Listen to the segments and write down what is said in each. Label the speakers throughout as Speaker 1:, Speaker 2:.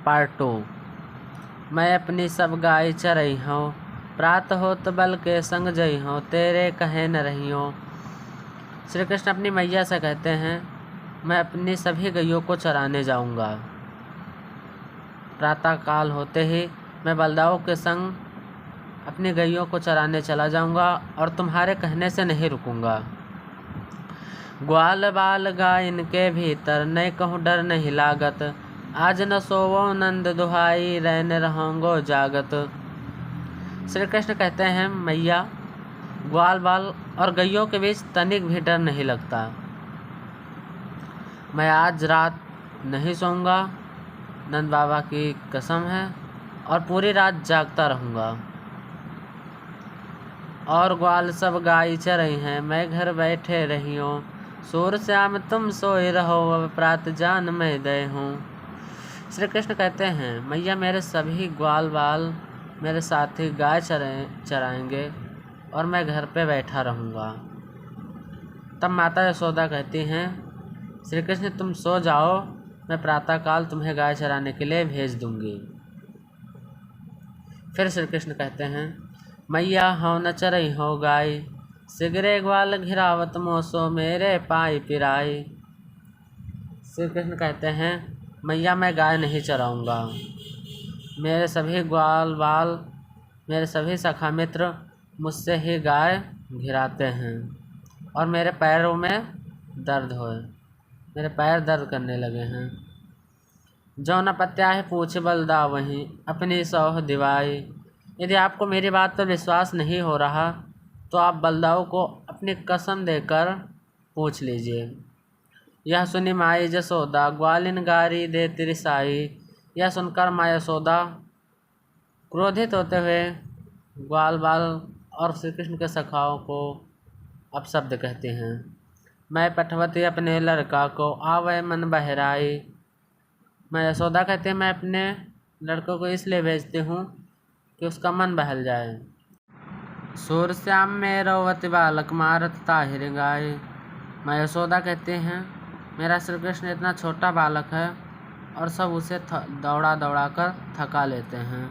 Speaker 1: Part 2। मैं अपनी सब गाय चरई हूँ, प्रात होत बल के संग जई हूँ, तेरे कहे न रही हूँ। श्री कृष्ण अपनी मैया से कहते हैं, मैं अपनी सभी गैयों को चराने जाऊंगा। प्रातः काल होते ही मैं बलदाऊ के संग अपनी गैयों को चराने चला जाऊंगा और तुम्हारे कहने से नहीं रुकूंगा। ग्वाल बाल गाय इनके भीतर, नहीं कहूँ डर नहीं लागत, आज न सोवो नंद दुहाई, रहन रहूंगो जागत। श्री कृष्ण कहते हैं, मैया ग्वाल बाल और गैयों के बीच तनिक भी डर नहीं लगता। मैं आज रात नहीं सोऊंगा, नंद बाबा की कसम है, और पूरी रात जागता रहूँगा। और ग्वाल सब गाय चरई हैं, मैं घर बैठे रही हूँ, सूर श्याम तुम सोए रहो, अब प्रात जान मैं दे हूँ। श्री कृष्ण कहते हैं, मैया मेरे सभी ग्वाल बाल मेरे साथी गाय चराएंगे और मैं घर पे बैठा रहूँगा। तब माता यशोदा कहती हैं, श्री कृष्ण तुम सो जाओ, मैं प्रातःकाल तुम्हें गाय चराने के लिए भेज दूंगी। फिर श्री कृष्ण कहते हैं, मैया हौ न चरई हो गाय, सिगरे ग्वाल घिरावत मोसो, मेरे पाई पिराई। श्री कृष्ण कहते हैं, मैया मैं गाय नहीं चराऊंगा, मेरे सभी ग्वाल बाल मेरे सभी सखा मित्र मुझसे ही गाय घिराते हैं और मेरे पैरों में दर्द होए, मेरे पैर दर्द करने लगे हैं। जो न पत्याह पूछ बलदा वहीं, अपनी सौह दिवाई। यदि आपको मेरी बात पर विश्वास नहीं हो रहा तो आप बलदाऊ को अपनी कसम देकर पूछ लीजिए। यह सुनी माई जसोदा, ग्वालिन गारी दे तिरसाई। यह सुनकर माँ यशोदा क्रोधित होते हुए ग्वाल बाल और श्री कृष्ण के सखाओं को अपशब्द कहते हैं। मैं पठवती अपने लड़का को, आवे मन बहराई। मैं यशोदा कहते हैं, मैं अपने लड़कों को इसलिए भेजती हूँ कि उसका मन बहल जाए। सूर श्याम में रोवत बालक, मारत ताहिर गाय। मैं यशोदा कहते हैं, मेरा श्री कृष्ण इतना छोटा बालक है और सब उसे दौड़ा दौड़ा कर थका लेते हैं।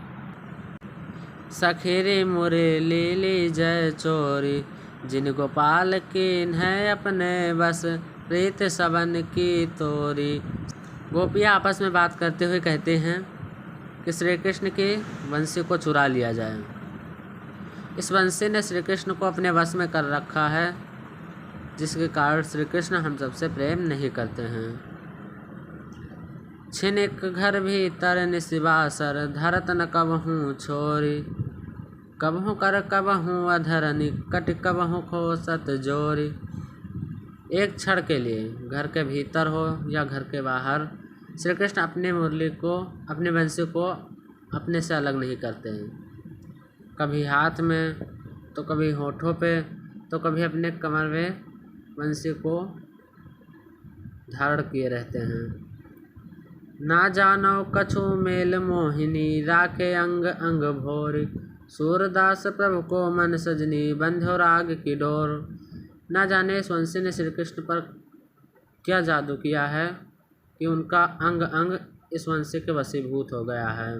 Speaker 1: सखीरी मुरी लीली जय चोरी, जिन गोपाल कीन है अपने बस, प्रीत सबन की तोरी। गोपियाँ आपस में बात करते हुए कहते हैं कि श्री कृष्ण की बंसी को चुरा लिया जाए। इस बंसी ने श्री कृष्ण को अपने वश में कर रखा है, जिसके कारण श्री कृष्ण हम सबसे प्रेम नहीं करते हैं। छिनिक घर भीतर निशिवासर, धरत न कबहूँ छोरी, कबहूँ कर कबहूँ अधर निकट, कबहूँ खोसत जोरी। एक क्षण के लिए घर के भीतर हो या घर के बाहर, श्री कृष्ण अपनी मुरली को, अपनी बंसी को अपने से अलग नहीं करते हैं। कभी हाथ में तो कभी होठों पे तो कभी अपने कमर में बंसी को धारण किए रहते हैं। ना जानो कछु मेल मोहिनी, राखे अंग अंग भोरी, सूरदास प्रभु को मन सजनी, बंध्यो राग की डोर। ना जाने इस बंसी ने श्री कृष्ण पर क्या जादू किया है कि उनका अंग अंग इस बंसी के वशीभूत हो गया है।